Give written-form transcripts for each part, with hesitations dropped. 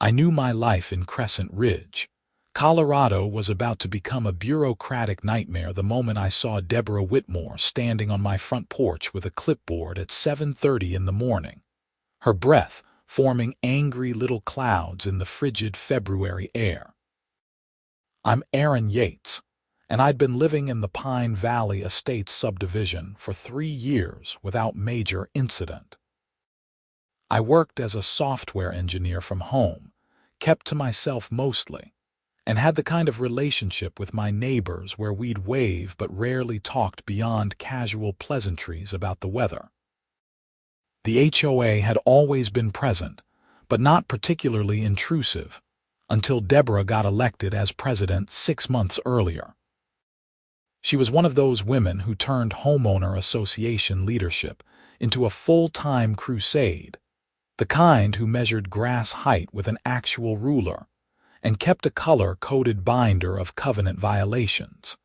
I knew my life in Crescent Ridge. Colorado was about to become a bureaucratic nightmare the moment I saw Deborah Whitmore standing on my front porch with a clipboard at 7:30 in the morning, her breath forming angry little clouds in the frigid February air. I'm Aaron Yates, and I'd been living in the Pine Valley Estates subdivision for 3 years without major incident. I worked as a software engineer from home, kept to myself mostly, and had the kind of relationship with my neighbors where we'd wave but rarely talked beyond casual pleasantries about the weather. The HOA had always been present, but not particularly intrusive, until Deborah got elected as president 6 months earlier. She was one of those women who turned homeowner association leadership into a full-time crusade, the kind who measured grass height with an actual ruler and kept a color-coded binder of covenant violations.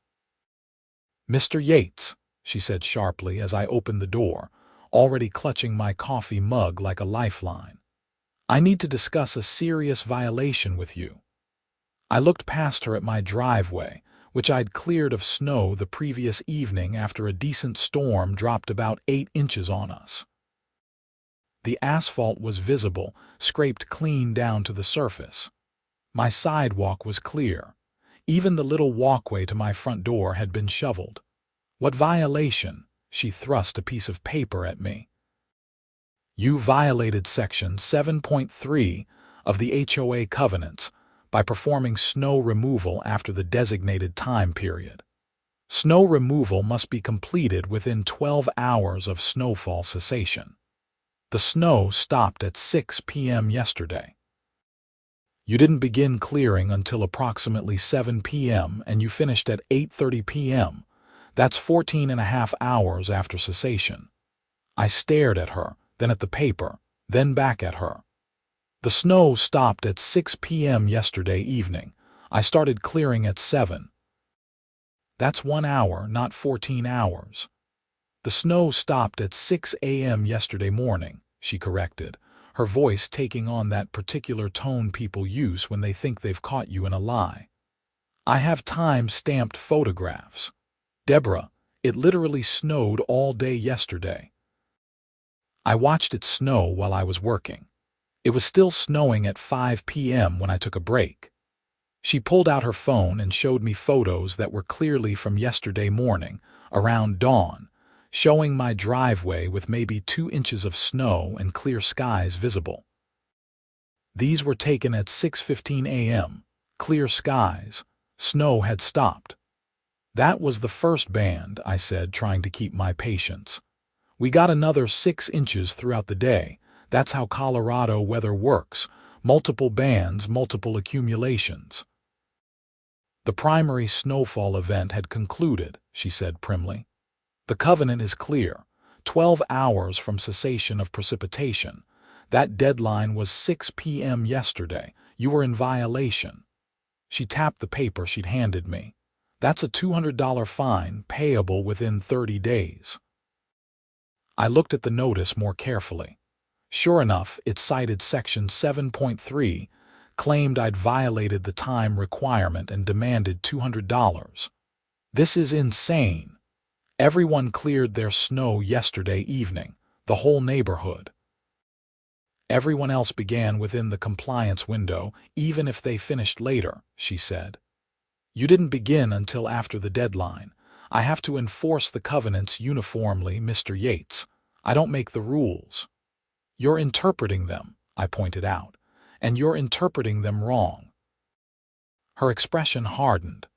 "Mr. Yates," she said sharply as I opened the door, already clutching my coffee mug like a lifeline, "I need to discuss a serious violation with you." I looked past her at my driveway, which I'd cleared of snow the previous evening after a decent storm dropped about 8 inches on us. The asphalt was visible, scraped clean down to the surface. My sidewalk was clear. Even the little walkway to my front door had been shoveled. "What violation?" She thrust a piece of paper at me. "You violated Section 7.3 of the HOA covenants by performing snow removal after the designated time period. Snow removal must be completed within 12 hours of snowfall cessation. The snow stopped at 6 p.m. yesterday. You didn't begin clearing until approximately 7 p.m. and you finished at 8:30 p.m. That's 14.5 hours after cessation." I stared at her, then at the paper, then back at her. "The snow stopped at 6 p.m. yesterday evening. I started clearing at 7. That's 1 hour, not 14 hours. The snow stopped at 6 a.m. yesterday morning," she corrected, her voice taking on that particular tone people use when they think they've caught you in a lie. "I have time-stamped photographs. Deborah, it literally snowed all day yesterday. I watched it snow while I was working. It was still snowing at 5 p.m. when I took a break." She pulled out her phone and showed me photos that were clearly from yesterday morning, around dawn, showing my driveway with maybe 2 inches of snow and clear skies visible. "These were taken at 6:15 a.m., clear skies, snow had stopped." "That was the first band," I said, trying to keep my patience. "We got another 6 inches throughout the day. That's how Colorado weather works. Multiple bands, multiple accumulations." "The primary snowfall event had concluded," she said primly. "The covenant is clear. 12 hours from cessation of precipitation. That deadline was 6 p.m. yesterday. You were in violation." She tapped the paper she'd handed me. "That's a $200 fine payable within 30 days. I looked at the notice more carefully. Sure enough, it cited Section 7.3, claimed I'd violated the time requirement and demanded $200. This is insane. Everyone cleared their snow yesterday evening, the whole neighborhood. Everyone else began within the compliance window, even if they finished later," she said. "You didn't begin until after the deadline. I have to enforce the covenants uniformly, Mr. Yates. I don't make the rules." "You're interpreting them," I pointed out, "and you're interpreting them wrong." Her expression hardened.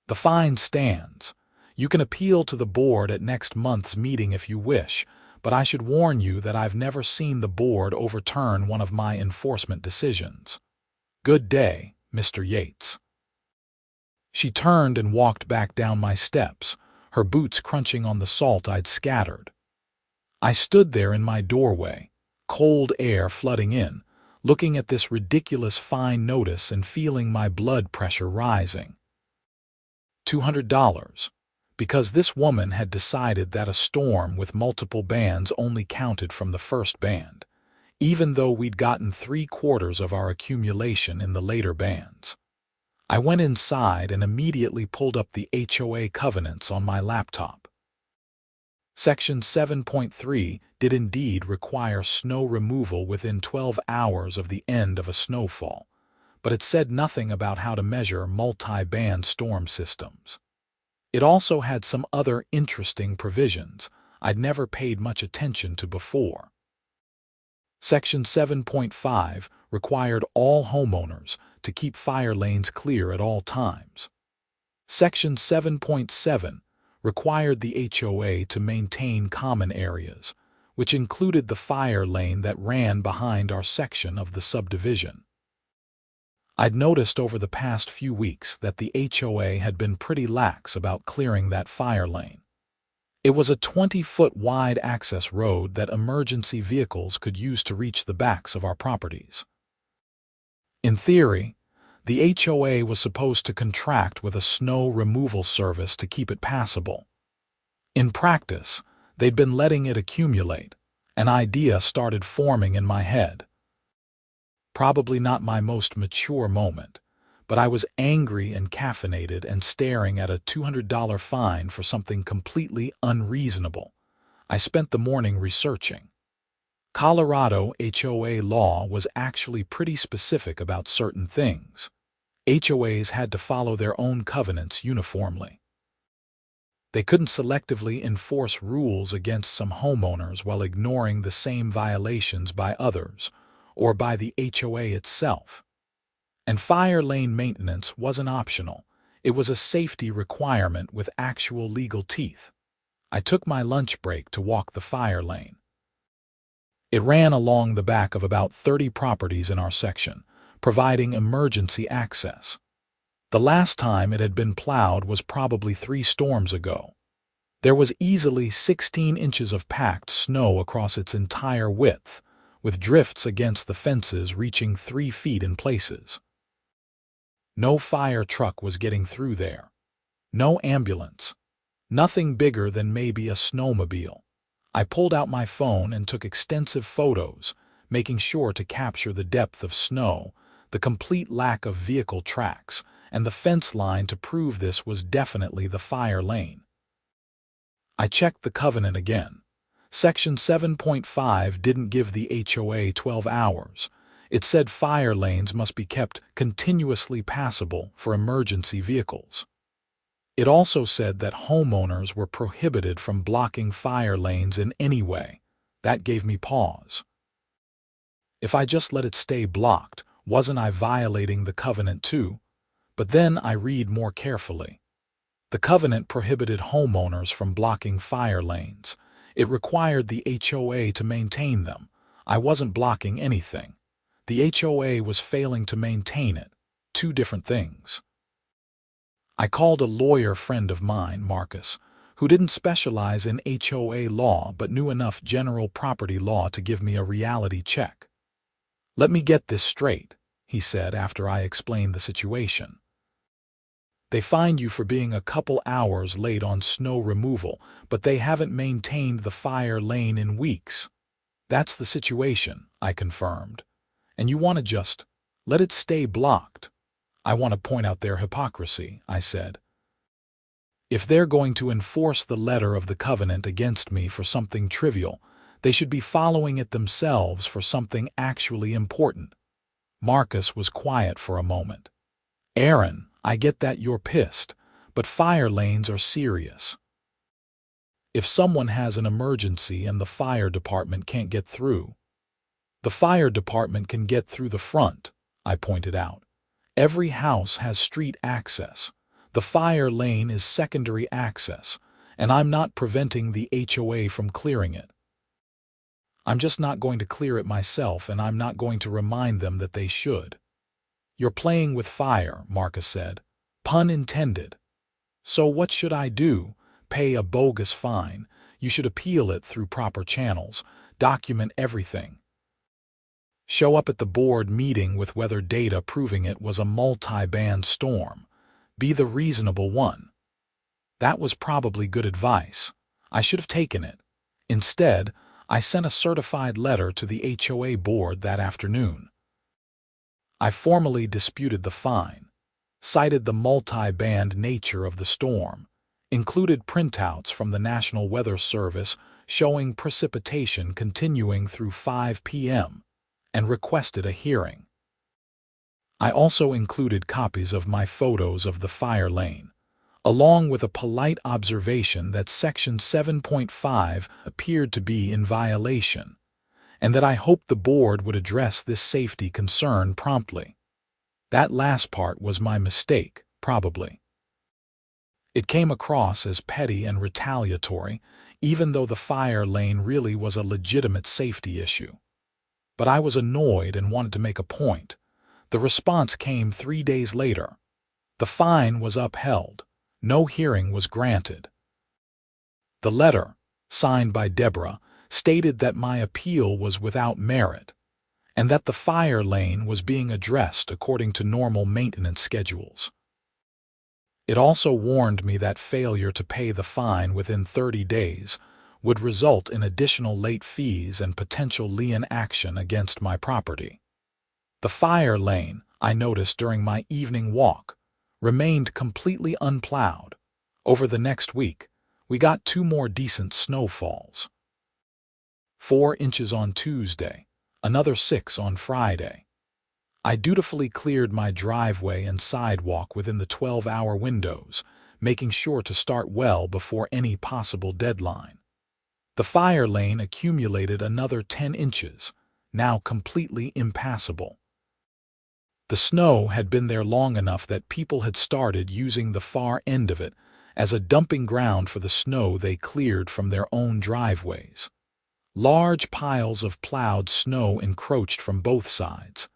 "The fine stands. You can appeal to the board at next month's meeting if you wish, but I should warn you that I've never seen the board overturn one of my enforcement decisions. Good day, Mr. Yates." She turned and walked back down my steps, her boots crunching on the salt I'd scattered. I stood there in my doorway, cold air flooding in, looking at this ridiculous fine notice and feeling my blood pressure rising. $200. Because this woman had decided that a storm with multiple bands only counted from the first band, even though we'd gotten 3/4 of our accumulation in the later bands. I went inside and immediately pulled up the HOA covenants on my laptop. Section 7.3 did indeed require snow removal within 12 hours of the end of a snowfall, but it said nothing about how to measure multi-band storm systems. It also had some other interesting provisions I'd never paid much attention to before. Section 7.5 required all homeowners to keep fire lanes clear at all times. Section 7.7 required the HOA to maintain common areas, which included the fire lane that ran behind our section of the subdivision. I'd noticed over the past few weeks that the HOA had been pretty lax about clearing that fire lane. It was a 20-foot wide access road that emergency vehicles could use to reach the backs of our properties. In theory, the HOA was supposed to contract with a snow removal service to keep it passable. In practice, they'd been letting it accumulate. An idea started forming in my head. Probably not my most mature moment, but I was angry and caffeinated and staring at a $200 fine for something completely unreasonable. I spent the morning researching. Colorado HOA law was actually pretty specific about certain things. HOAs had to follow their own covenants uniformly. They couldn't selectively enforce rules against some homeowners while ignoring the same violations by others, or by the HOA itself. And fire lane maintenance wasn't optional. It was a safety requirement with actual legal teeth. I took my lunch break to walk the fire lane. It ran along the back of about 30 properties in our section, providing emergency access. The last time it had been plowed was probably 3 storms ago. There was easily 16 inches of packed snow across its entire width, with drifts against the fences reaching 3 feet in places. No fire truck was getting through there. No ambulance. Nothing bigger than maybe a snowmobile. I pulled out my phone and took extensive photos, making sure to capture the depth of snow, the complete lack of vehicle tracks, and the fence line to prove this was definitely the fire lane. I checked the covenant again. Section 7.5 didn't give the HOA 12 hours. It said fire lanes must be kept continuously passable for emergency vehicles. It also said that homeowners were prohibited from blocking fire lanes in any way. That gave me pause. If I just let it stay blocked, wasn't I violating the covenant too? But then I read more carefully. The covenant prohibited homeowners from blocking fire lanes. It required the HOA to maintain them. I wasn't blocking anything. The HOA was failing to maintain it. 2 different things. I called a lawyer friend of mine, Marcus, who didn't specialize in HOA law but knew enough general property law to give me a reality check. "Let me get this straight," he said after I explained the situation. "They fined you for being a couple hours late on snow removal, but they haven't maintained the fire lane in weeks." "That's the situation," I confirmed. "And you want to just let it stay blocked?" "I want to point out their hypocrisy," I said. "If they're going to enforce the letter of the covenant against me for something trivial, they should be following it themselves for something actually important." Marcus was quiet for a moment. "Aaron, I get that you're pissed, but fire lanes are serious. If someone has an emergency and the fire department can't get through, the fire department can get through the front," I pointed out. "Every house has street access. The fire lane is secondary access, and I'm not preventing the HOA from clearing it. I'm just not going to clear it myself, and I'm not going to remind them that they should." "You're playing with fire," Marcus said. Pun intended. "So what should I do? Pay a bogus fine? You should appeal it through proper channels. Document everything. Show up at the board meeting with weather data proving it was a multi-band storm. Be the reasonable one." That was probably good advice. I should have taken it. Instead, I sent a certified letter to the HOA board that afternoon. I formally disputed the fine, cited the multi-band nature of the storm, included printouts from the National Weather Service showing precipitation continuing through 5 p.m., and requested a hearing. I also included copies of my photos of the fire lane, along with a polite observation that Section 7.5 appeared to be in violation, and that I hoped the board would address this safety concern promptly. That last part was my mistake, probably. It came across as petty and retaliatory, even though the fire lane really was a legitimate safety issue. But I was annoyed and wanted to make a point. The response came 3 days later. The fine was upheld. No hearing was granted. The letter, signed by Deborah, stated that my appeal was without merit, and that the fire lane was being addressed according to normal maintenance schedules. It also warned me that failure to pay the fine within 30 days would result in additional late fees and potential lien action against my property. The fire lane, I noticed during my evening walk, remained completely unplowed. Over the next week, we got 2 more decent snowfalls. 4 inches on Tuesday, another 6 on Friday. I dutifully cleared my driveway and sidewalk within the 12-hour windows, making sure to start well before any possible deadline. The fire lane accumulated another 10 inches, now completely impassable. The snow had been there long enough that people had started using the far end of it as a dumping ground for the snow they cleared from their own driveways. Large piles of plowed snow encroached from both sides,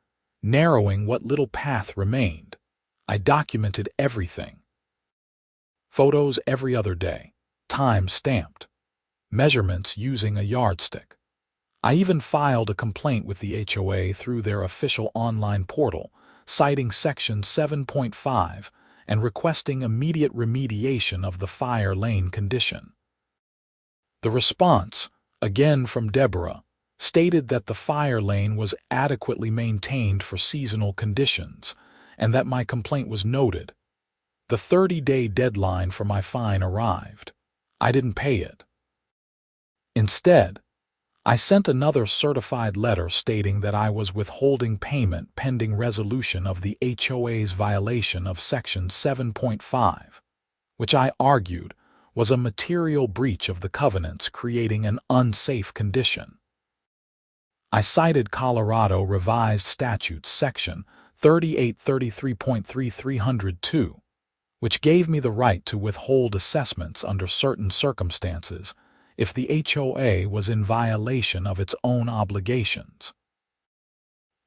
narrowing what little path remained. I documented everything. Photos every other day, time stamped. Measurements using a yardstick. I even filed a complaint with the HOA through their official online portal, citing Section 7.5 and requesting immediate remediation of the fire lane condition. The response, again from Deborah, stated that the fire lane was adequately maintained for seasonal conditions and that my complaint was noted. The 30-day deadline for my fine arrived. I didn't pay it. Instead, I sent another certified letter stating that I was withholding payment pending resolution of the HOA's violation of Section 7.5, which I argued was a material breach of the covenants creating an unsafe condition. I cited Colorado Revised Statutes Section 3833.3302, which gave me the right to withhold assessments under certain circumstances if the HOA was in violation of its own obligations.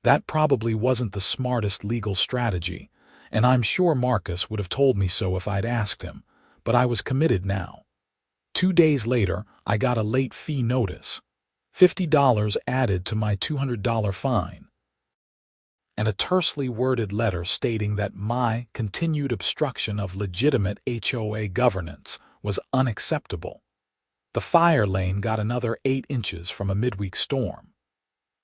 That probably wasn't the smartest legal strategy, and I'm sure Marcus would have told me so if I'd asked him, but I was committed now. 2 days later, I got a late fee notice, $50 added to my $200 fine, and a tersely worded letter stating that my continued obstruction of legitimate HOA governance was unacceptable. The fire lane got another 8 inches from a midweek storm.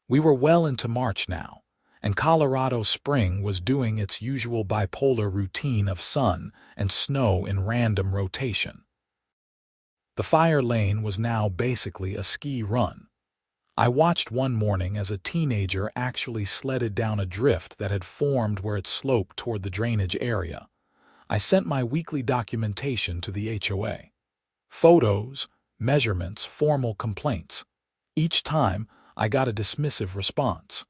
We were well into March now, and Colorado spring was doing its usual bipolar routine of sun and snow in random rotation. The fire lane was now basically a ski run. I watched one morning as a teenager actually sledded down a drift that had formed where it sloped toward the drainage area. I sent my weekly documentation to the HOA. Photos, measurements, formal complaints. Each time, I got a dismissive response.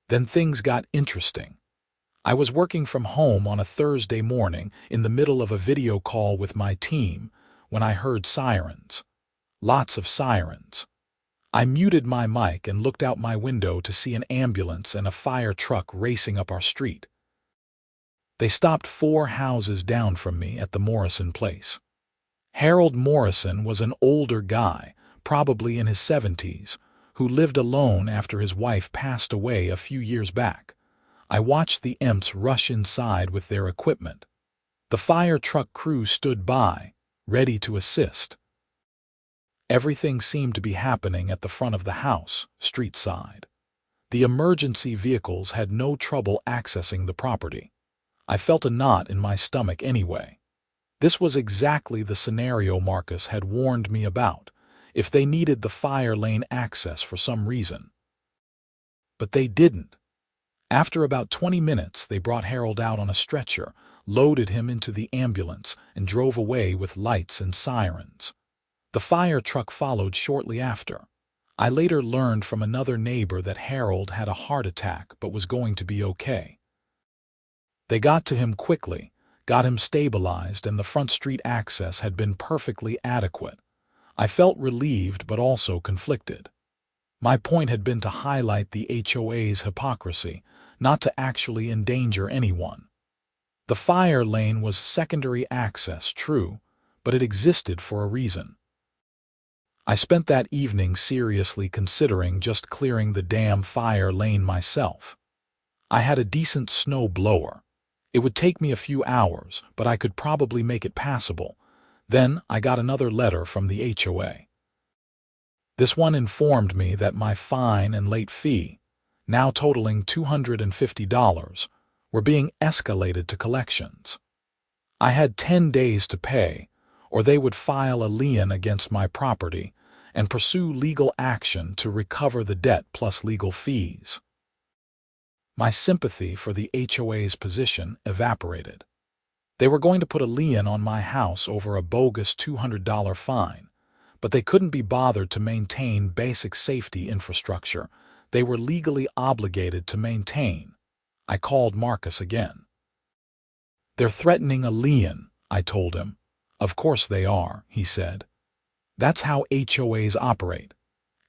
Then things got interesting. I was working from home on a Thursday morning in the middle of a video call with my team when I heard sirens. Lots of sirens. I muted my mic and looked out my window to see an ambulance and a fire truck racing up our street. They stopped 4 houses down from me at the Morrison place. Harold Morrison was an older guy, probably in his 70s, who lived alone after his wife passed away a few years back. I watched the EMTs rush inside with their equipment. The fire truck crew stood by, ready to assist. Everything seemed to be happening at the front of the house, street side. The emergency vehicles had no trouble accessing the property. I felt a knot in my stomach anyway. This was exactly the scenario Marcus had warned me about, if they needed the fire lane access for some reason. But they didn't. After about 20 minutes, they brought Harold out on a stretcher, loaded him into the ambulance, and drove away with lights and sirens. The fire truck followed shortly after. I later learned from another neighbor that Harold had a heart attack but was going to be okay. They got to him quickly, got him stabilized, and the front street access had been perfectly adequate. I felt relieved but also conflicted. My point had been to highlight the HOA's hypocrisy, not to actually endanger anyone. The fire lane was secondary access, true, but it existed for a reason. I spent that evening seriously considering just clearing the damn fire lane myself. I had a decent snow blower. It would take me a few hours, but I could probably make it passable. Then I got another letter from the HOA. This one informed me that my fine and late fee, now totaling $250, were being escalated to collections. I had 10 days to pay, or they would file a lien against my property and pursue legal action to recover the debt plus legal fees. My sympathy for the HOA's position evaporated. They were going to put a lien on my house over a bogus $200 fine, but they couldn't be bothered to maintain basic safety infrastructure they were legally obligated to maintain. I called Marcus again. "They're threatening a lien," I told him. "Of course they are," he said. "That's how HOAs operate.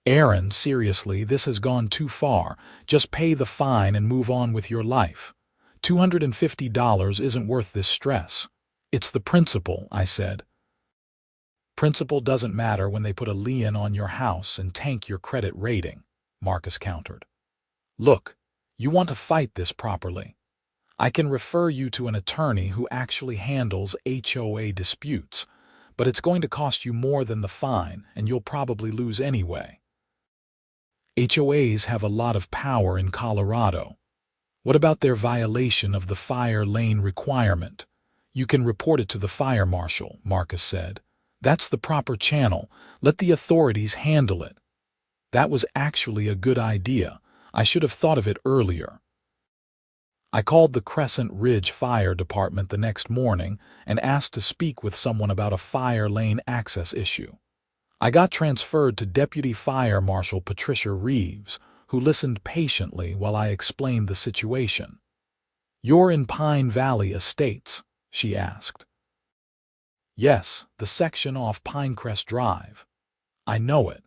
Aaron, seriously, this has gone too far. Just pay the fine and move on with your life. $250 isn't worth this stress." "It's the principle," I said. "Principle doesn't matter when they put a lien on your house and tank your credit rating," Marcus countered. "Look, you want to fight this properly. I can refer you to an attorney who actually handles HOA disputes, but it's going to cost you more than the fine, and you'll probably lose anyway." HOAs have a lot of power in Colorado. "What about their violation of the fire lane requirement?" "You can report it to the fire marshal," Marcus said. "That's the proper channel. Let the authorities handle it." That was actually a good idea. I should have thought of it earlier. I called the Crescent Ridge Fire Department the next morning and asked to speak with someone about a fire lane access issue. I got transferred to Deputy Fire Marshal Patricia Reeves, who listened patiently while I explained the situation. "You're in Pine Valley Estates?" she asked. "Yes, the section off Pinecrest Drive." "I know it.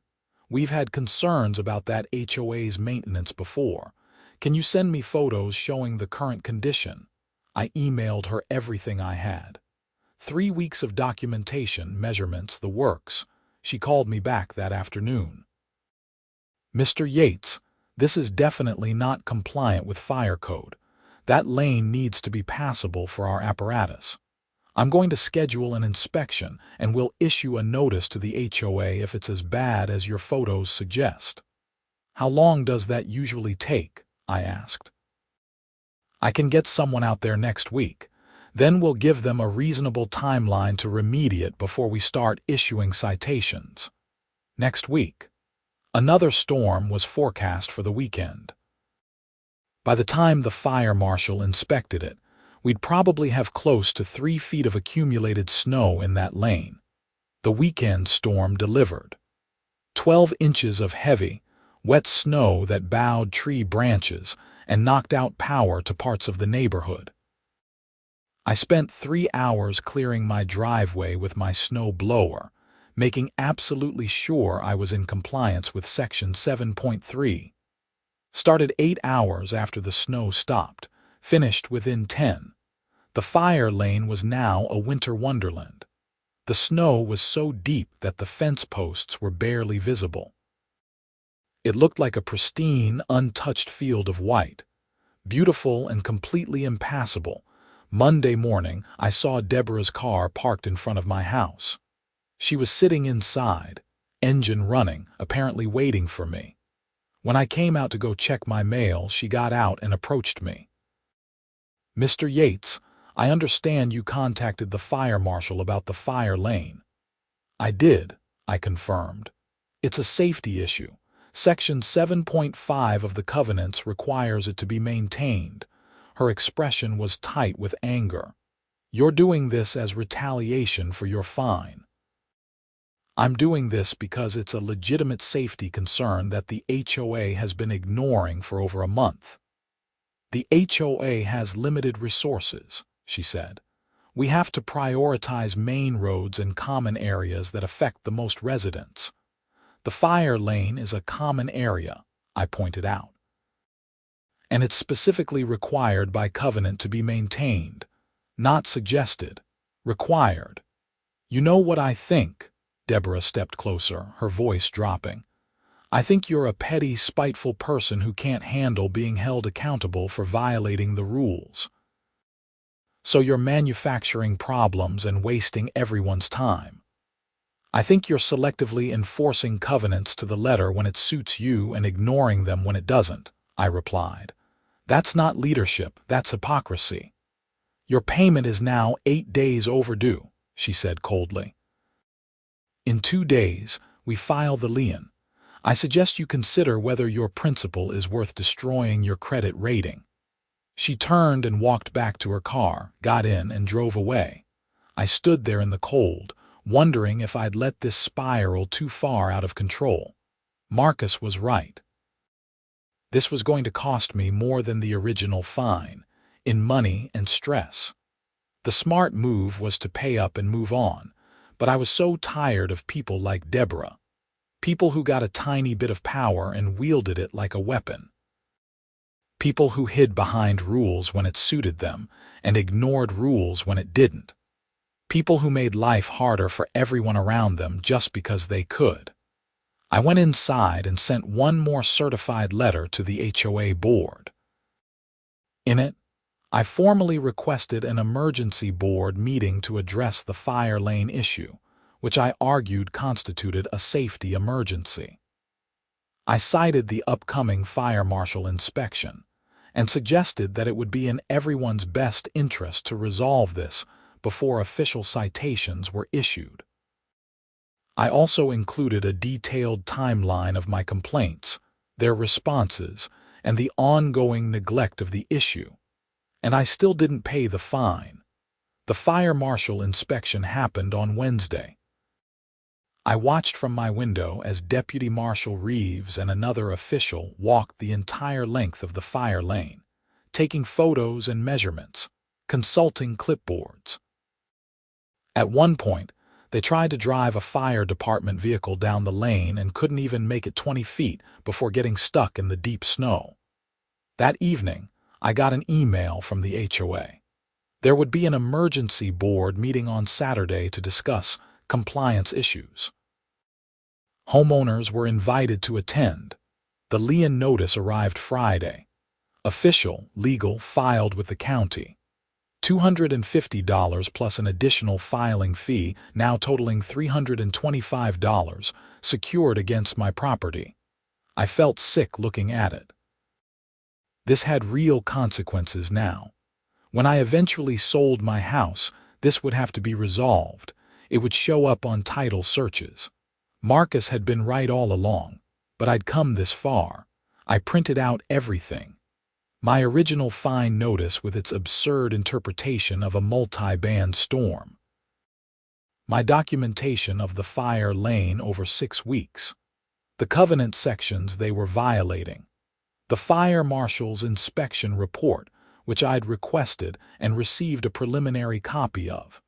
We've had concerns about that HOA's maintenance before. Can you send me photos showing the current condition?" I emailed her everything I had. 3 weeks of documentation, measurements, the works. She called me back that afternoon. "Mr. Yates, this is definitely not compliant with fire code. That lane needs to be passable for our apparatus. I'm going to schedule an inspection and will issue a notice to the HOA if it's as bad as your photos suggest." "How long does that usually take?" I asked. "I can get someone out there next week. Then we'll give them a reasonable timeline to remediate before we start issuing citations." Next week. Another storm was forecast for the weekend. By the time the fire marshal inspected it, we'd probably have close to 3 feet of accumulated snow in that lane. The weekend storm delivered. 12 inches of heavy, wet snow that bowed tree branches and knocked out power to parts of the neighborhood. I spent 3 hours clearing my driveway with my snow blower, making absolutely sure I was in compliance with Section 7.3. Started 8 hours after the snow stopped, finished within 10. The fire lane was now a winter wonderland. The snow was so deep that the fence posts were barely visible. It looked like a pristine, untouched field of white, beautiful and completely impassable. Monday morning, I saw Deborah's car parked in front of my house. She was sitting inside, engine running, apparently waiting for me. When I came out to go check my mail, she got out and approached me. "Mr. Yates, I understand you contacted the fire marshal about the fire lane." "I did," I confirmed. "It's a safety issue. Section 7.5 of the covenants requires it to be maintained." Her expression was tight with anger. "You're doing this as retaliation for your fine." "I'm doing this because it's a legitimate safety concern that the HOA has been ignoring for over a month." "The HOA has limited resources," she said. "We have to prioritize main roads and common areas that affect the most residents." "The fire lane is a common area," I pointed out. "And it's specifically required by covenant to be maintained. Not suggested. Required." "You know what I think?" Deborah stepped closer, her voice dropping. "I think you're a petty, spiteful person who can't handle being held accountable for violating the rules. So you're manufacturing problems and wasting everyone's time. I think you're selectively enforcing covenants to the letter when it suits you and ignoring them when it doesn't," I replied. "That's not leadership, that's hypocrisy." "Your payment is now 8 days overdue," she said coldly. "In 2 days, we file the lien. I suggest you consider whether your principal is worth destroying your credit rating." She turned and walked back to her car, got in, and drove away. I stood there in the cold, wondering if I'd let this spiral too far out of control. Marcus was right. This was going to cost me more than the original fine, in money and stress. The smart move was to pay up and move on, but I was so tired of people like Deborah. People who got a tiny bit of power and wielded it like a weapon. People who hid behind rules when it suited them and ignored rules when it didn't. People who made life harder for everyone around them just because they could. I went inside and sent one more certified letter to the HOA board. In it, I formally requested an emergency board meeting to address the fire lane issue, which I argued constituted a safety emergency. I cited the upcoming fire marshal inspection and suggested that it would be in everyone's best interest to resolve this before official citations were issued. I also included a detailed timeline of my complaints, their responses, and the ongoing neglect of the issue. And I still didn't pay the fine. The fire marshal inspection happened on Wednesday. I watched from my window as Deputy Marshal Reeves and another official walked the entire length of the fire lane, taking photos and measurements, consulting clipboards. At one point, they tried to drive a fire department vehicle down the lane and couldn't even make it 20 feet before getting stuck in the deep snow. That evening, I got an email from the HOA. There would be an emergency board meeting on Saturday to discuss compliance issues. Homeowners were invited to attend. The lien notice arrived Friday. Official, legal, filed with the county. $250 plus an additional filing fee, now totaling $325, secured against my property. I felt sick looking at it. This had real consequences now. When I eventually sold my house, this would have to be resolved. It would show up on title searches. Marcus had been right all along, but I'd come this far. I printed out everything. My original fine notice with its absurd interpretation of a multi-band storm. My documentation of the fire lane over 6 weeks. The covenant sections they were violating. The fire marshal's inspection report, which I'd requested and received a preliminary copy of.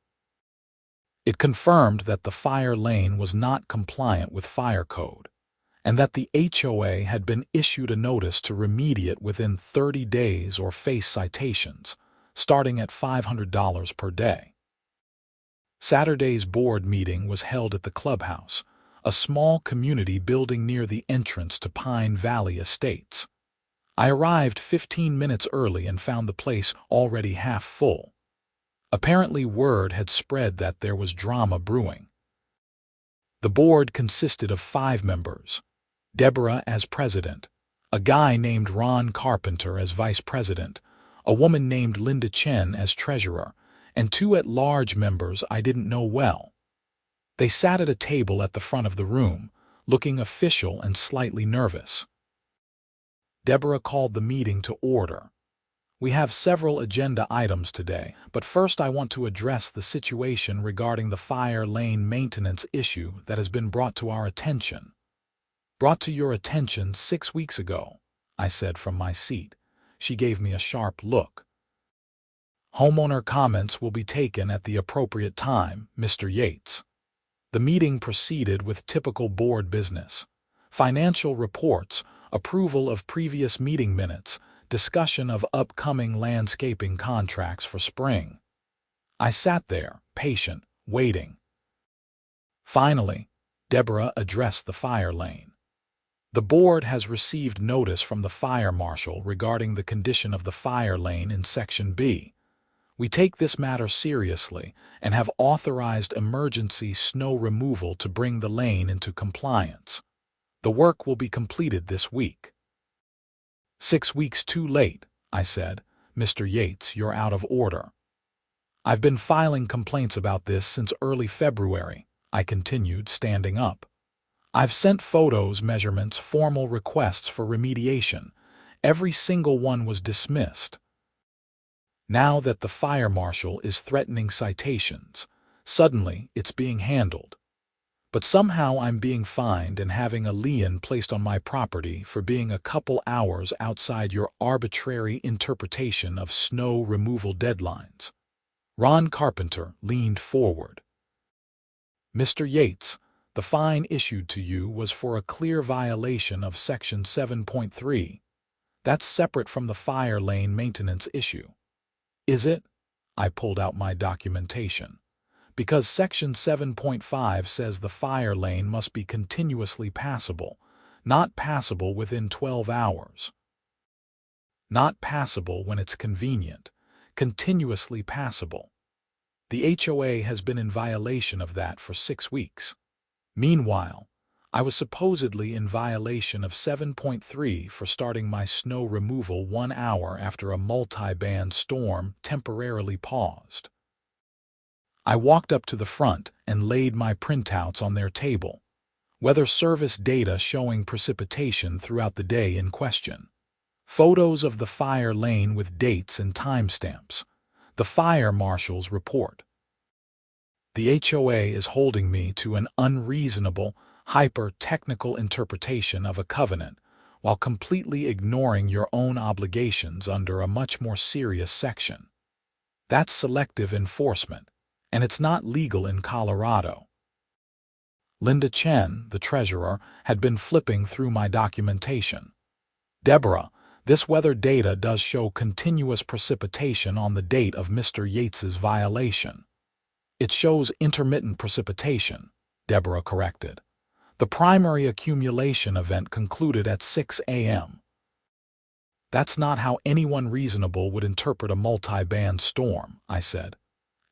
It confirmed that the fire lane was not compliant with fire code, and that the HOA had been issued a notice to remediate within 30 days or face citations, starting at $500 per day. Saturday's board meeting was held at the clubhouse, a small community building near the entrance to Pine Valley Estates. I arrived 15 minutes early and found the place already half full. Apparently word had spread that there was drama brewing. The board consisted of 5 members. Deborah as president, a guy named Ron Carpenter as vice president, a woman named Linda Chen as treasurer, and 2 at-large members I didn't know well. They sat at a table at the front of the room, looking official and slightly nervous. Deborah called the meeting to order. We have several agenda items today, but first I want to address the situation regarding the fire lane maintenance issue that has been brought to our attention. Brought to your attention 6 weeks ago, I said from my seat. She gave me a sharp look. Homeowner comments will be taken at the appropriate time, Mr. Yates. The meeting proceeded with typical board business. Financial reports, approval of previous meeting minutes, discussion of upcoming landscaping contracts for spring. I sat there, patient, waiting. Finally, Deborah addressed the fire lane. The board has received notice from the fire marshal regarding the condition of the fire lane in Section B. We take this matter seriously and have authorized emergency snow removal to bring the lane into compliance. The work will be completed this week. 6 weeks too late, I said. Mr. Yates, you're out of order. I've been filing complaints about this since early February, I continued, standing up. I've sent photos, measurements, formal requests for remediation. Every single one was dismissed. Now that the fire marshal is threatening citations, suddenly it's being handled. But somehow I'm being fined and having a lien placed on my property for being a couple hours outside your arbitrary interpretation of snow removal deadlines. Ron Carpenter leaned forward. Mr. Yates, the fine issued to you was for a clear violation of Section 7.3. That's separate from the fire lane maintenance issue. Is it? I pulled out my documentation. Because Section 7.5 says the fire lane must be continuously passable, not passable within 12 hours. Not passable when it's convenient, continuously passable. The HOA has been in violation of that for 6 weeks. Meanwhile, I was supposedly in violation of 7.3 for starting my snow removal 1 hour after a multi-band storm temporarily paused. I walked up to the front and laid my printouts on their table. Weather service data showing precipitation throughout the day in question. Photos of the fire lane with dates and timestamps. The fire marshal's report. The HOA is holding me to an unreasonable, hyper-technical interpretation of a covenant while completely ignoring your own obligations under a much more serious section. That's selective enforcement, and it's not legal in Colorado. Linda Chen, the treasurer, had been flipping through my documentation. Deborah, this weather data does show continuous precipitation on the date of Mr. Yates's violation. It shows intermittent precipitation, Deborah corrected. The primary accumulation event concluded at 6 a.m. That's not how anyone reasonable would interpret a multi-band storm, I said.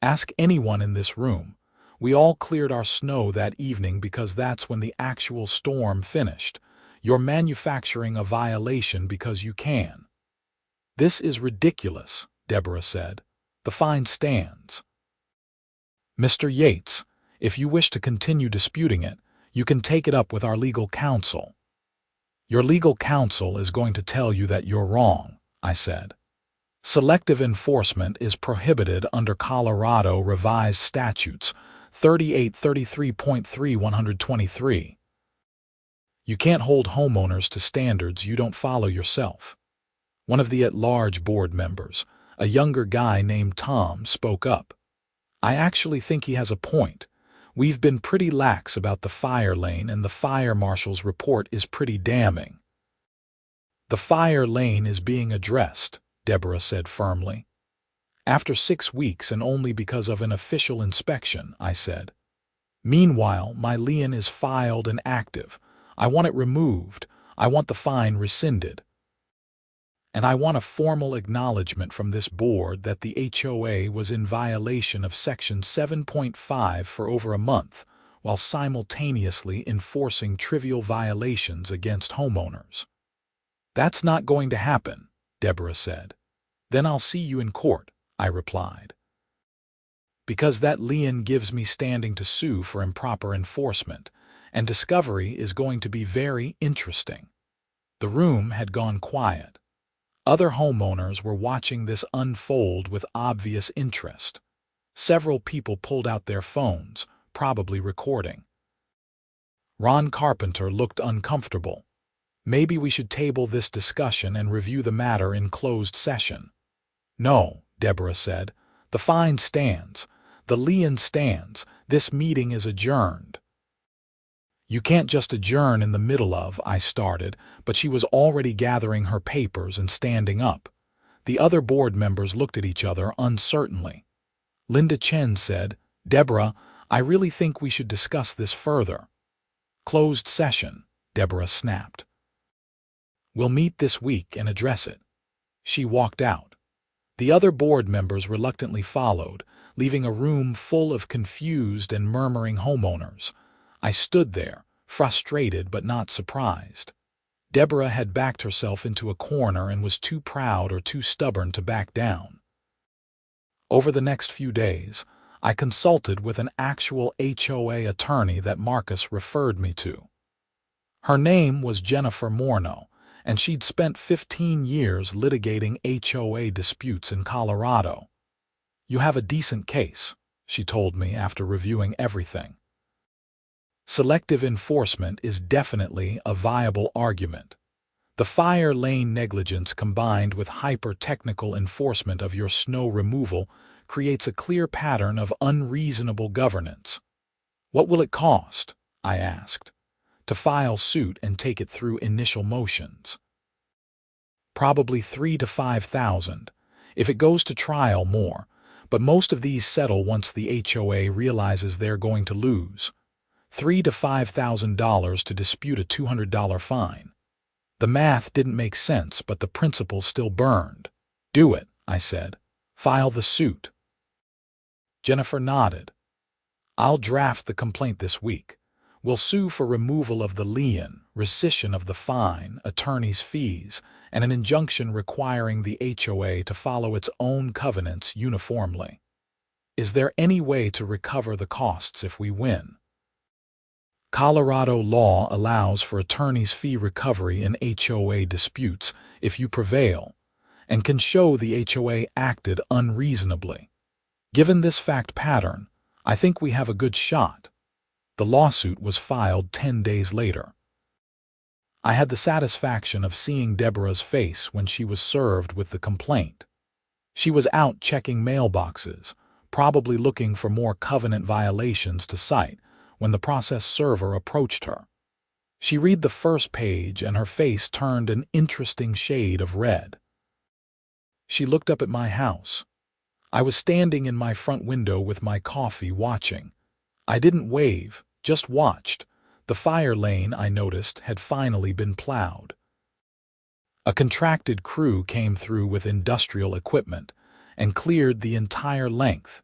Ask anyone in this room. We all cleared our snow that evening because that's when the actual storm finished. You're manufacturing a violation because you can. This is ridiculous, Deborah said. The fine stands. Mr. Yates, if you wish to continue disputing it, you can take it up with our legal counsel. Your legal counsel is going to tell you that you're wrong, I said. Selective enforcement is prohibited under Colorado Revised Statutes 3833.3 You can't hold homeowners to standards you don't follow yourself. One of the at-large board members, a younger guy named Tom, spoke up. I actually think he has a point. We've been pretty lax about the fire lane, and the fire marshal's report is pretty damning. The fire lane is being addressed, Deborah said firmly. After 6 weeks and only because of an official inspection, I said. Meanwhile, my lien is filed and active. I want it removed. I want the fine rescinded. And I want a formal acknowledgement from this board that the HOA was in violation of Section 7.5 for over a month, while simultaneously enforcing trivial violations against homeowners. "That's not going to happen," Deborah said. "Then I'll see you in court," I replied. "Because that lien gives me standing to sue for improper enforcement, and discovery is going to be very interesting." The room had gone quiet. Other homeowners were watching this unfold with obvious interest. Several people pulled out their phones, probably recording. Ron Carpenter looked uncomfortable. "Maybe we should table this discussion and review the matter in closed session." "No," Deborah said. "The fine stands. The lien stands. This meeting is adjourned." "You can't just adjourn in the middle of," I started, but she was already gathering her papers and standing up. The other board members looked at each other uncertainly. Linda Chen said, "Deborah, I really think we should discuss this further." "Closed session," Deborah snapped. "We'll meet this week and address it." She walked out. The other board members reluctantly followed, leaving a room full of confused and murmuring homeowners. I stood there, frustrated but not surprised. Deborah had backed herself into a corner and was too proud or too stubborn to back down. Over the next few days, I consulted with an actual HOA attorney that Marcus referred me to. Her name was Jennifer Morneau, and she'd spent 15 years litigating HOA disputes in Colorado. "You have a decent case," she told me after reviewing everything. "Selective enforcement is definitely a viable argument. The fire lane negligence combined with hyper-technical enforcement of your snow removal creates a clear pattern of unreasonable governance." "What will it cost?" I asked. "To file suit and take it through initial motions?" "Probably $3,000 to $5,000. If it goes to trial, more, but most of these settle once the HOA realizes they're going to lose. $3,000 to $5,000 to dispute a $200 fine." The math didn't make sense, but the principle still burned. "Do it," I said. "File the suit." Jennifer nodded. "I'll draft the complaint this week. We'll sue for removal of the lien, rescission of the fine, attorney's fees, and an injunction requiring the HOA to follow its own covenants uniformly." "Is there any way to recover the costs if we win?" "Colorado law allows for attorney's fee recovery in HOA disputes if you prevail, and can show the HOA acted unreasonably. Given this fact pattern, I think we have a good shot." The lawsuit was filed 10 days later. I had the satisfaction of seeing Deborah's face when she was served with the complaint. She was out checking mailboxes, probably looking for more covenant violations to cite, when the process server approached her. She read the first page and her face turned an interesting shade of red. She looked up at my house. I was standing in my front window with my coffee watching. I didn't wave, just watched. The fire lane, I noticed, had finally been plowed. A contracted crew came through with industrial equipment and cleared the entire length,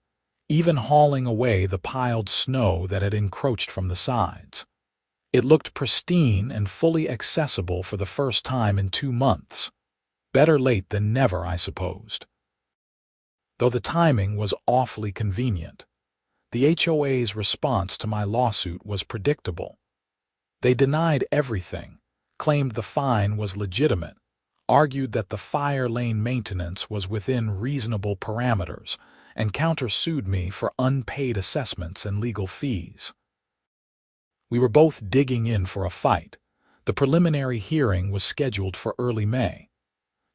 even hauling away the piled snow that had encroached from the sides. It looked pristine and fully accessible for the first time in 2 months. Better late than never, I supposed. Though the timing was awfully convenient. The HOA's response to my lawsuit was predictable. They denied everything, claimed the fine was legitimate, argued that the fire lane maintenance was within reasonable parameters, and countersued me for unpaid assessments and legal fees. We were both digging in for a fight. The preliminary hearing was scheduled for early May.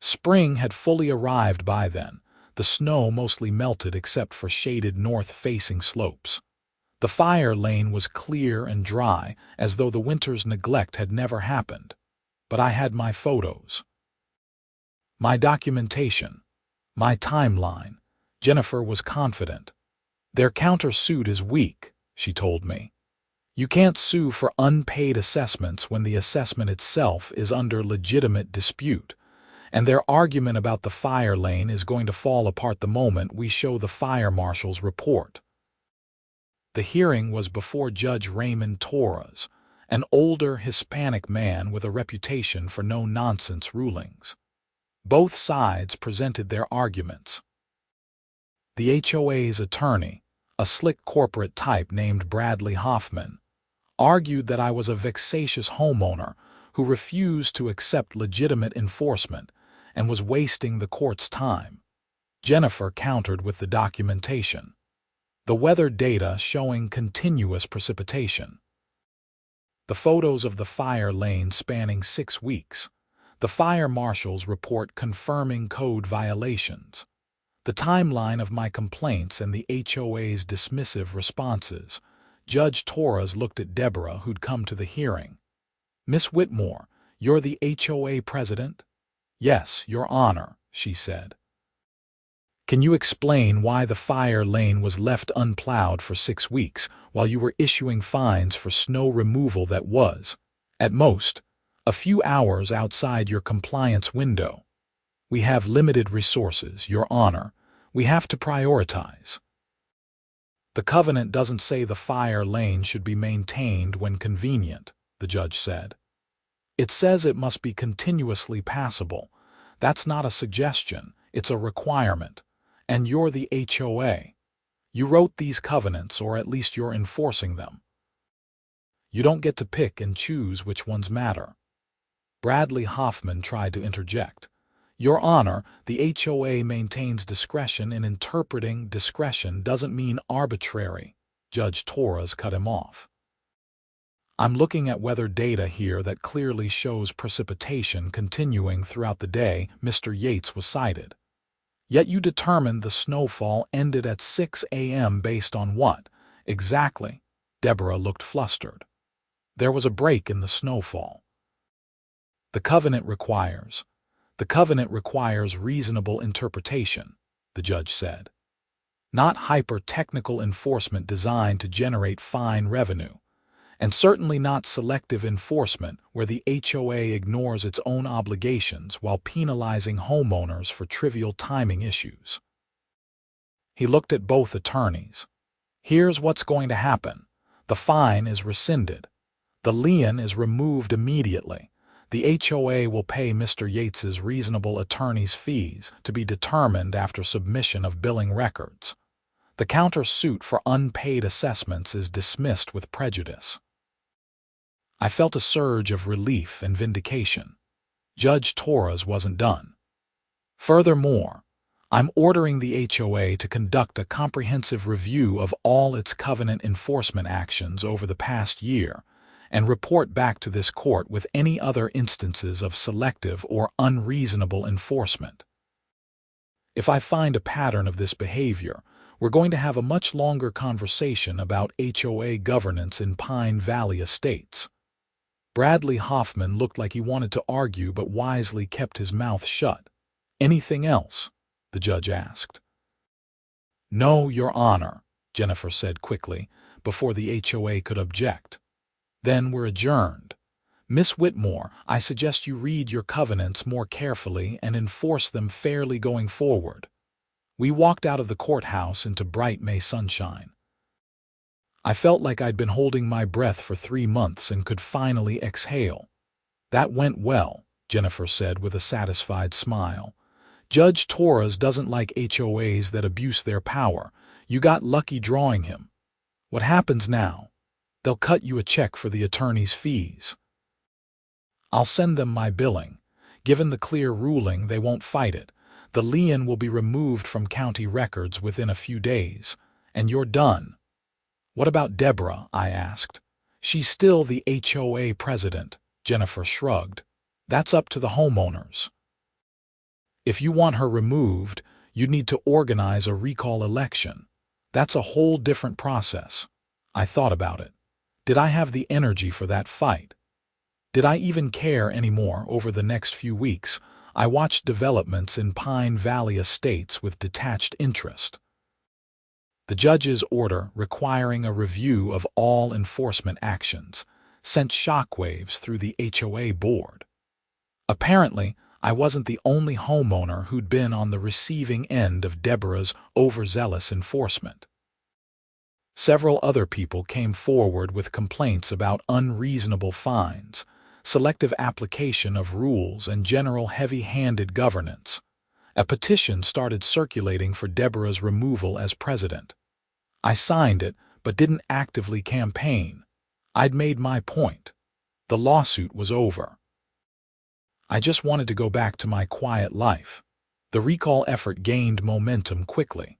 Spring had fully arrived by then. The snow mostly melted except for shaded north-facing slopes. The fire lane was clear and dry, as though the winter's neglect had never happened. But I had my photos, my documentation, my timeline. Jennifer was confident. "Their countersuit is weak," she told me. "You can't sue for unpaid assessments when the assessment itself is under legitimate dispute. And their argument about the fire lane is going to fall apart the moment we show the fire marshal's report." The hearing was before Judge Raymond Torres, an older Hispanic man with a reputation for no-nonsense rulings. Both sides presented their arguments. The HOA's attorney, a slick corporate type named Bradley Hoffman, argued that I was a vexatious homeowner who refused to accept legitimate enforcement and was wasting the court's time. Jennifer countered with the documentation. The weather data showing continuous precipitation. The photos of the fire lane spanning 6 weeks. The fire marshal's report confirming code violations. The timeline of my complaints and the HOA's dismissive responses. Judge Torres looked at Deborah, who'd come to the hearing. "Miss Whitmore, you're the HOA president?" "Yes, Your Honor," she said. "Can you explain why the fire lane was left unplowed for 6 weeks while you were issuing fines for snow removal that was, at most, a few hours outside your compliance window?" "We have limited resources, Your Honor. We have to prioritize." "The covenant doesn't say the fire lane should be maintained when convenient," the judge said. "It says it must be continuously passable. That's not a suggestion, it's a requirement. And you're the HOA. You wrote these covenants, or at least you're enforcing them. You don't get to pick and choose which ones matter." Bradley Hoffman tried to interject. "Your Honor, the HOA maintains discretion in interpreting. Discretion doesn't mean arbitrary." Judge Torres cut him off. "I'm looking at weather data here that clearly shows precipitation continuing throughout the day," Mr. Yates was cited. "Yet you determined the snowfall ended at 6 a.m. based on what, exactly?" Deborah looked flustered. "There was a break in the snowfall." The covenant requires reasonable interpretation," the judge said. "Not hyper-technical enforcement designed to generate fine revenue, and certainly not selective enforcement where the HOA ignores its own obligations while penalizing homeowners for trivial timing issues." He looked at both attorneys. "Here's what's going to happen. The fine is rescinded. The lien is removed immediately. The HOA will pay Mr. Yates's reasonable attorney's fees to be determined after submission of billing records. The counter-suit for unpaid assessments is dismissed with prejudice." I felt a surge of relief and vindication. Judge Torres wasn't done. "Furthermore, I'm ordering the HOA to conduct a comprehensive review of all its covenant enforcement actions over the past year and report back to this court with any other instances of selective or unreasonable enforcement. If I find a pattern of this behavior, we're going to have a much longer conversation about HOA governance in Pine Valley Estates." Bradley Hoffman looked like he wanted to argue but wisely kept his mouth shut. "Anything else?" the judge asked. "No, Your Honor," Jennifer said quickly, before the HOA could object. "Then we're adjourned. Miss Whitmore, I suggest you read your covenants more carefully and enforce them fairly going forward." We walked out of the courthouse into bright May sunshine. I felt like I'd been holding my breath for 3 months and could finally exhale. "That went well," Jennifer said with a satisfied smile. "Judge Torres doesn't like HOAs that abuse their power. You got lucky drawing him. What happens now? They'll cut you a check for the attorney's fees." "I'll send them my billing. Given the clear ruling, they won't fight it. The lien will be removed from county records within a few days, and you're done." "What about Deborah?" I asked. "She's still the HOA president," Jennifer shrugged. "That's up to the homeowners. If you want her removed, you'd need to organize a recall election. That's a whole different process." I thought about it. Did I have the energy for that fight? Did I even care anymore? Over the next few weeks, I watched developments in Pine Valley Estates with detached interest. The judge's order requiring a review of all enforcement actions sent shockwaves through the HOA board. Apparently, I wasn't the only homeowner who'd been on the receiving end of Deborah's overzealous enforcement. Several other people came forward with complaints about unreasonable fines, selective application of rules, and general heavy-handed governance. A petition started circulating for Deborah's removal as president. I signed it, but didn't actively campaign. I'd made my point. The lawsuit was over. I just wanted to go back to my quiet life. The recall effort gained momentum quickly.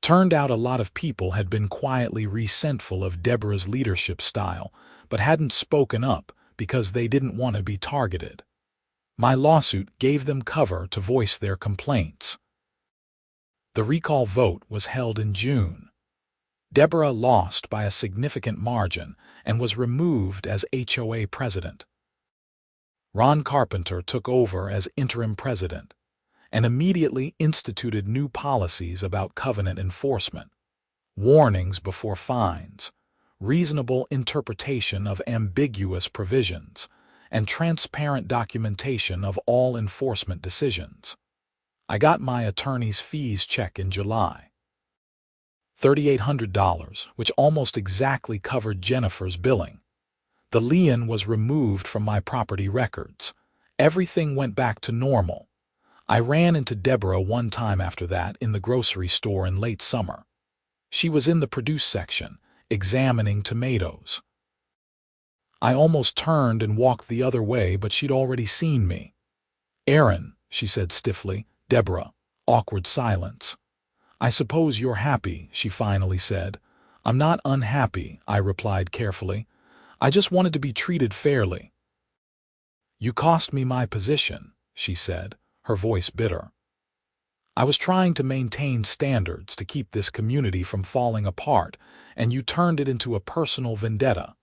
Turned out a lot of people had been quietly resentful of Deborah's leadership style, but hadn't spoken up because they didn't want to be targeted. My lawsuit gave them cover to voice their complaints. The recall vote was held in June. Deborah lost by a significant margin and was removed as HOA president. Ron Carpenter took over as interim president and immediately instituted new policies about covenant enforcement, warnings before fines, reasonable interpretation of ambiguous provisions, and transparent documentation of all enforcement decisions. I got my attorney's fees check in July. $3,800, which almost exactly covered Jennifer's billing. The lien was removed from my property records. Everything went back to normal. I ran into Deborah one time after that in the grocery store in late summer. She was in the produce section, examining tomatoes. I almost turned and walked the other way, but she'd already seen me. "Aaron," she said stiffly. "Deborah." Awkward silence. "I suppose you're happy," she finally said. "I'm not unhappy," I replied carefully. "I just wanted to be treated fairly." "You cost me my position," she said, her voice bitter. "I was trying to maintain standards to keep this community from falling apart, and you turned it into a personal vendetta.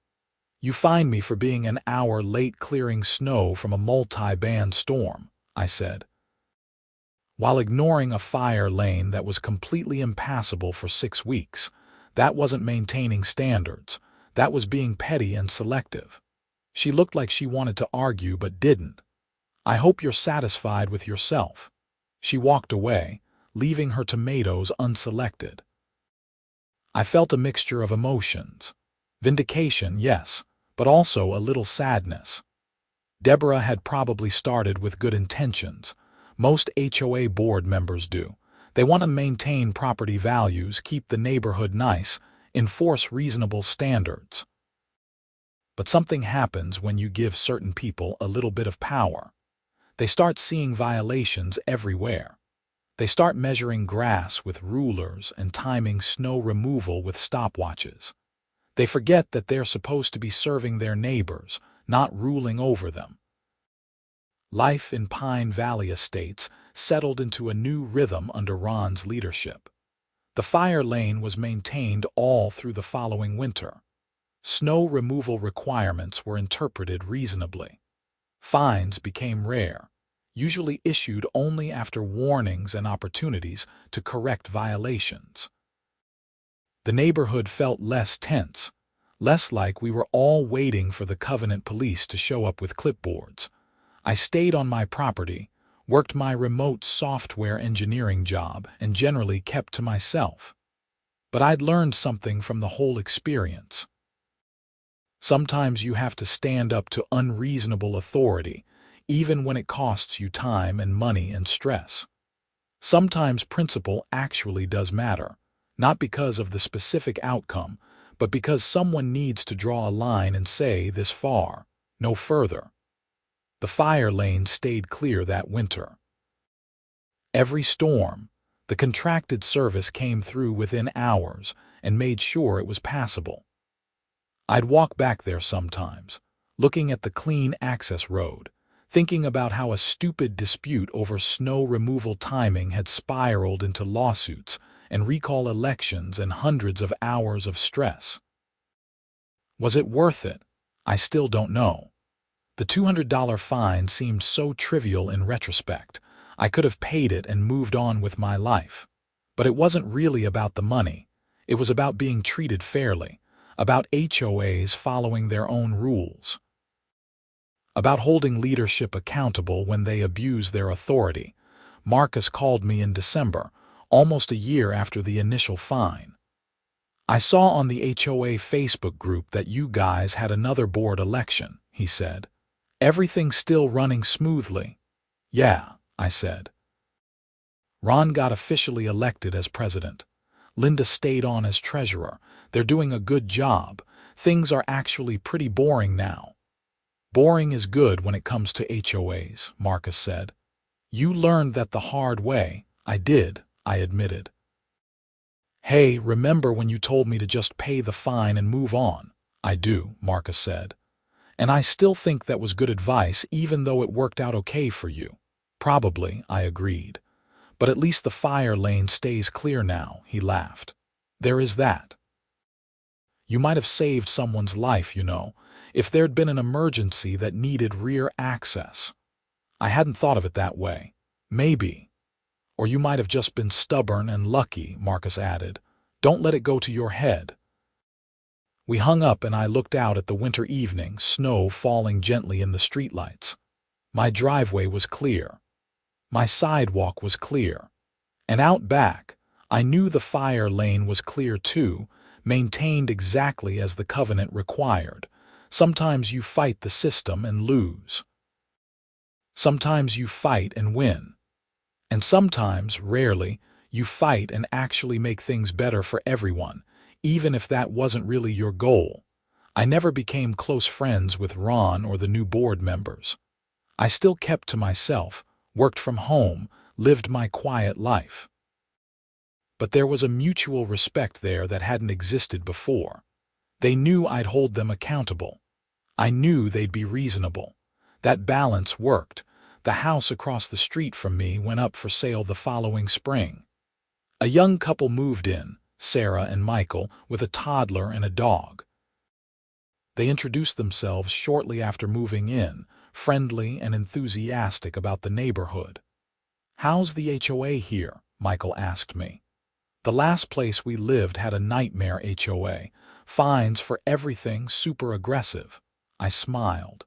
You fined me for being an hour late clearing snow from a multi-band storm," I said. "While ignoring a fire lane that was completely impassable for 6 weeks. That wasn't maintaining standards. That was being petty and selective." She looked like she wanted to argue but didn't. "I hope you're satisfied with yourself." She walked away, leaving her tomatoes unselected. I felt a mixture of emotions. Vindication, yes, but also a little sadness. Deborah had probably started with good intentions. Most HOA board members do. They want to maintain property values, keep the neighborhood nice, enforce reasonable standards. But something happens when you give certain people a little bit of power. They start seeing violations everywhere. They start measuring grass with rulers and timing snow removal with stopwatches. They forget that they're supposed to be serving their neighbors, not ruling over them. Life in Pine Valley Estates settled into a new rhythm under Ron's leadership. The fire lane was maintained all through the following winter. Snow removal requirements were interpreted reasonably. Fines became rare, usually issued only after warnings and opportunities to correct violations. The neighborhood felt less tense, less like we were all waiting for the Covenant police to show up with clipboards. I stayed on my property, worked my remote software engineering job, and generally kept to myself. But I'd learned something from the whole experience. Sometimes you have to stand up to unreasonable authority, even when it costs you time and money and stress. Sometimes principle actually does matter, not because of the specific outcome, but because someone needs to draw a line and say this far, no further. The fire lane stayed clear that winter. Every storm, the contracted service came through within hours and made sure it was passable. I'd walk back there sometimes, looking at the clean access road, thinking about how a stupid dispute over snow removal timing had spiraled into lawsuits and recall elections and hundreds of hours of stress. Was it worth it? I still don't know. The $200 fine seemed so trivial in retrospect. I could have paid it and moved on with my life. But it wasn't really about the money. It was about being treated fairly, about HOAs following their own rules, about holding leadership accountable when they abuse their authority. Marcus called me in December, almost a year after the initial fine. "I saw on the HOA Facebook group that you guys had another board election," he said. "Everything still running smoothly?" "Yeah," I said. "Ron got officially elected as president. Linda stayed on as treasurer. They're doing a good job. Things are actually pretty boring now." "Boring is good when it comes to HOAs," Marcus said. "You learned that the hard way." "I did," I admitted. "Hey, remember when you told me to just pay the fine and move on?" "I do," Marcus said. "And I still think that was good advice even though it worked out okay for you." "Probably," I agreed. "But at least the fire lane stays clear now," he laughed. "There is that. You might have saved someone's life, you know, if there'd been an emergency that needed rear access." "I hadn't thought of it that way." "Maybe. Or you might have just been stubborn and lucky," Marcus added. "Don't let it go to your head." We hung up and I looked out at the winter evening, snow falling gently in the streetlights. My driveway was clear. My sidewalk was clear. And out back, I knew the fire lane was clear too, maintained exactly as the covenant required. Sometimes you fight the system and lose. Sometimes you fight and win. And sometimes, rarely, you fight and actually make things better for everyone, even if that wasn't really your goal. I never became close friends with Ron or the new board members. I still kept to myself, worked from home, lived my quiet life. But there was a mutual respect there that hadn't existed before. They knew I'd hold them accountable. I knew they'd be reasonable. That balance worked. The house across the street from me went up for sale the following spring. A young couple moved in, Sarah and Michael, with a toddler and a dog. They introduced themselves shortly after moving in, friendly and enthusiastic about the neighborhood. "How's the HOA here?" Michael asked me. "The last place we lived had a nightmare HOA, fines for everything, super aggressive." I smiled.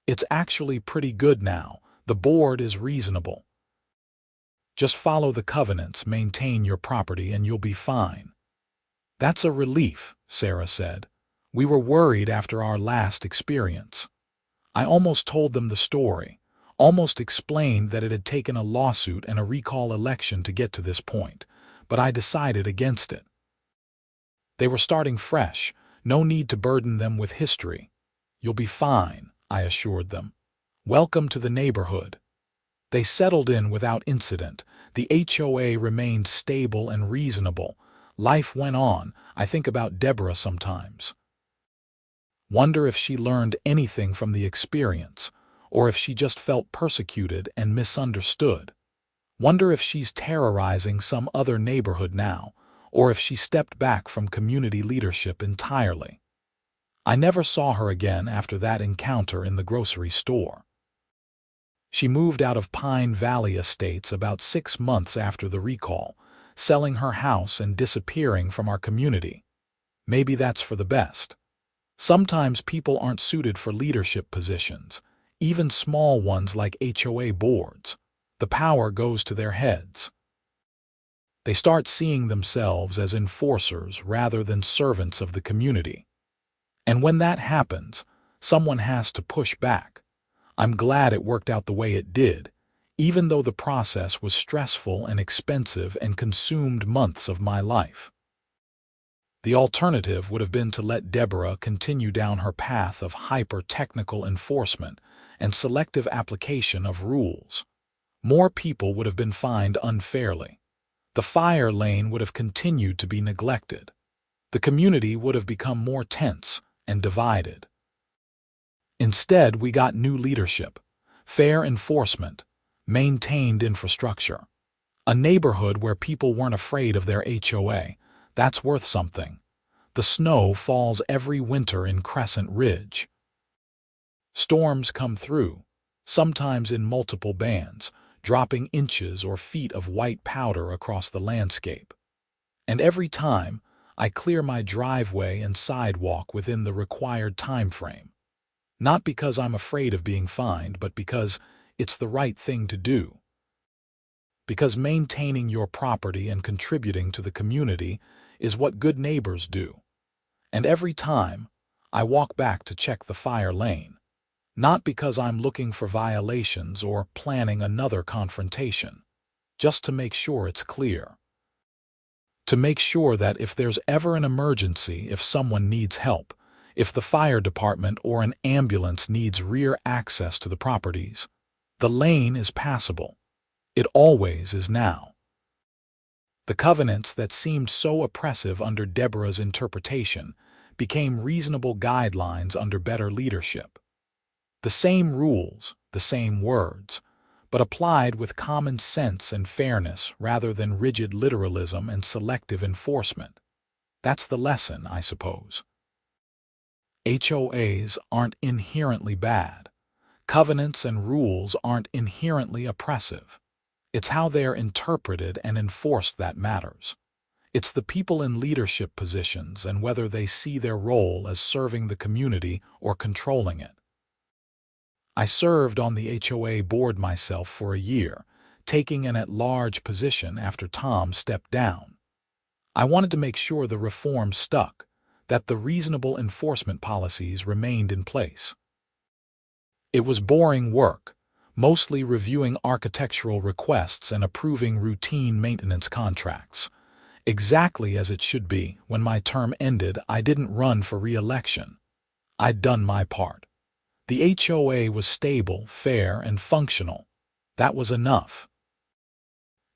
"It's actually pretty good now. The board is reasonable. Just follow the covenants, maintain your property, and you'll be fine." "That's a relief," Sarah said. "We were worried after our last experience." I almost told them the story, almost explained that it had taken a lawsuit and a recall election to get to this point, but I decided against it. They were starting fresh, no need to burden them with history. "You'll be fine," I assured them. "Welcome to the neighborhood." They settled in without incident. The HOA remained stable and reasonable. Life went on. I think about Deborah sometimes. Wonder if she learned anything from the experience, or if she just felt persecuted and misunderstood. Wonder if she's terrorizing some other neighborhood now, or if she stepped back from community leadership entirely. I never saw her again after that encounter in the grocery store. She moved out of Pine Valley Estates about 6 months after the recall, selling her house and disappearing from our community. Maybe that's for the best. Sometimes people aren't suited for leadership positions, even small ones like HOA boards. The power goes to their heads. They start seeing themselves as enforcers rather than servants of the community. And when that happens, someone has to push back. I'm glad it worked out the way it did, even though the process was stressful and expensive and consumed months of my life. The alternative would have been to let Deborah continue down her path of hyper-technical enforcement and selective application of rules. More people would have been fined unfairly. The fire lane would have continued to be neglected. The community would have become more tense and divided. Instead, we got new leadership, fair enforcement, maintained infrastructure. A neighborhood where people weren't afraid of their HOA. That's worth something. The snow falls every winter in Crescent Ridge. Storms come through, sometimes in multiple bands, dropping inches or feet of white powder across the landscape. And every time, I clear my driveway and sidewalk within the required time frame. Not because I'm afraid of being fined, but because it's the right thing to do. Because maintaining your property and contributing to the community is what good neighbors do. And every time, I walk back to check the fire lane, not because I'm looking for violations or planning another confrontation, just to make sure it's clear. To make sure that if there's ever an emergency, if someone needs help, if the fire department or an ambulance needs rear access to the properties, the lane is passable. It always is now. The covenants that seemed so oppressive under Deborah's interpretation became reasonable guidelines under better leadership. The same rules, the same words, but applied with common sense and fairness rather than rigid literalism and selective enforcement. That's the lesson, I suppose. HOAs aren't inherently bad. Covenants and rules aren't inherently oppressive. It's how they are interpreted and enforced that matters. It's the people in leadership positions and whether they see their role as serving the community or controlling it. I served on the HOA board myself for a year, taking an at-large position after Tom stepped down. I wanted to make sure the reform stuck, that the reasonable enforcement policies remained in place. It was boring work, mostly reviewing architectural requests and approving routine maintenance contracts. Exactly as it should be. When my term ended, I didn't run for re-election. I'd done my part. The HOA was stable, fair, and functional. That was enough.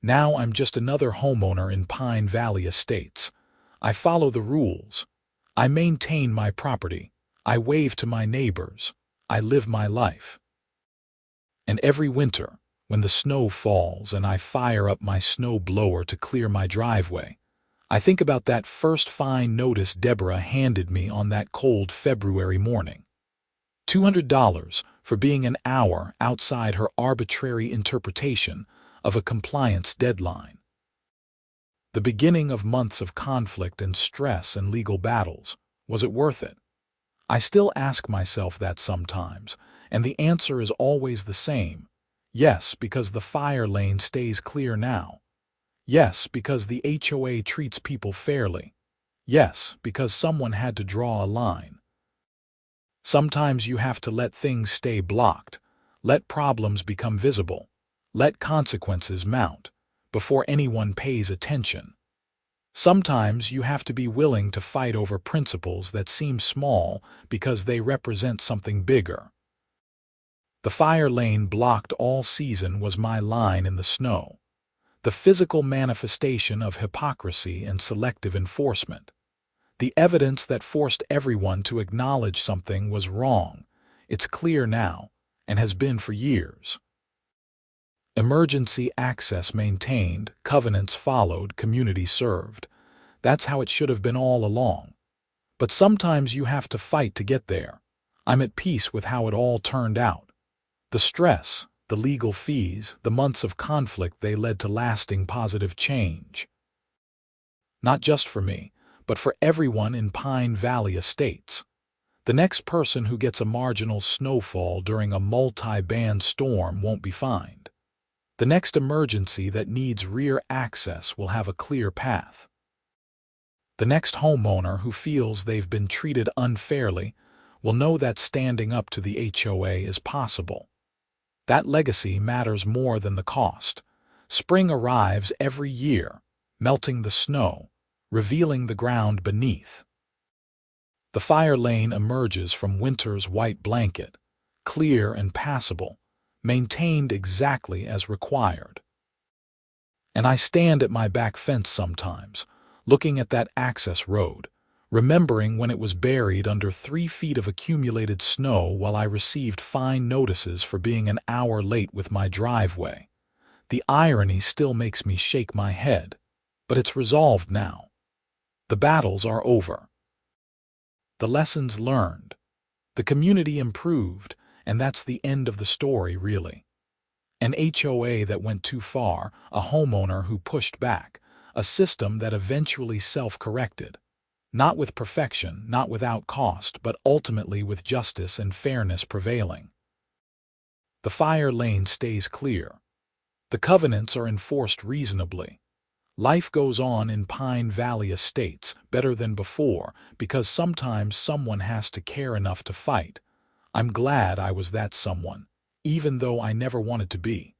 Now I'm just another homeowner in Pine Valley Estates. I follow the rules. I maintain my property. I wave to my neighbors. I live my life. And every winter, when the snow falls and I fire up my snow blower to clear my driveway, I think about that first fine notice Deborah handed me on that cold February morning. $200 for being an hour outside her arbitrary interpretation of a compliance deadline. The beginning of months of conflict and stress and legal battles. Was it worth it? I still ask myself that sometimes, and the answer is always the same. Yes, because the fire lane stays clear now. Yes, because the HOA treats people fairly. Yes, because someone had to draw a line. Sometimes you have to let things stay blocked, let problems become visible, let consequences mount, before anyone pays attention. Sometimes you have to be willing to fight over principles that seem small because they represent something bigger. The fire lane blocked all season was my line in the snow, the physical manifestation of hypocrisy and selective enforcement. The evidence that forced everyone to acknowledge something was wrong. It's clear now, and has been for years. Emergency access maintained, covenants followed, community served. That's how it should have been all along. But sometimes you have to fight to get there. I'm at peace with how it all turned out. The stress, the legal fees, the months of conflict, they led to lasting positive change. Not just for me, but for everyone in Pine Valley Estates. The next person who gets a marginal snowfall during a multi-band storm won't be fined. The next emergency that needs rear access will have a clear path. The next homeowner who feels they've been treated unfairly will know that standing up to the HOA is possible. That legacy matters more than the cost. Spring arrives every year, melting the snow, revealing the ground beneath. The fire lane emerges from winter's white blanket, clear and passable, maintained exactly as required. And I stand at my back fence sometimes, looking at that access road, remembering when it was buried under 3 feet of accumulated snow while I received fine notices for being an hour late with my driveway. The irony still makes me shake my head, but it's resolved now. The battles are over. The lessons learned. The community improved, and that's the end of the story, really. An HOA that went too far, a homeowner who pushed back, a system that eventually self-corrected. Not with perfection, not without cost, but ultimately with justice and fairness prevailing. The fire lane stays clear. The covenants are enforced reasonably. Life goes on in Pine Valley Estates better than before because sometimes someone has to care enough to fight. I'm glad I was that someone, even though I never wanted to be.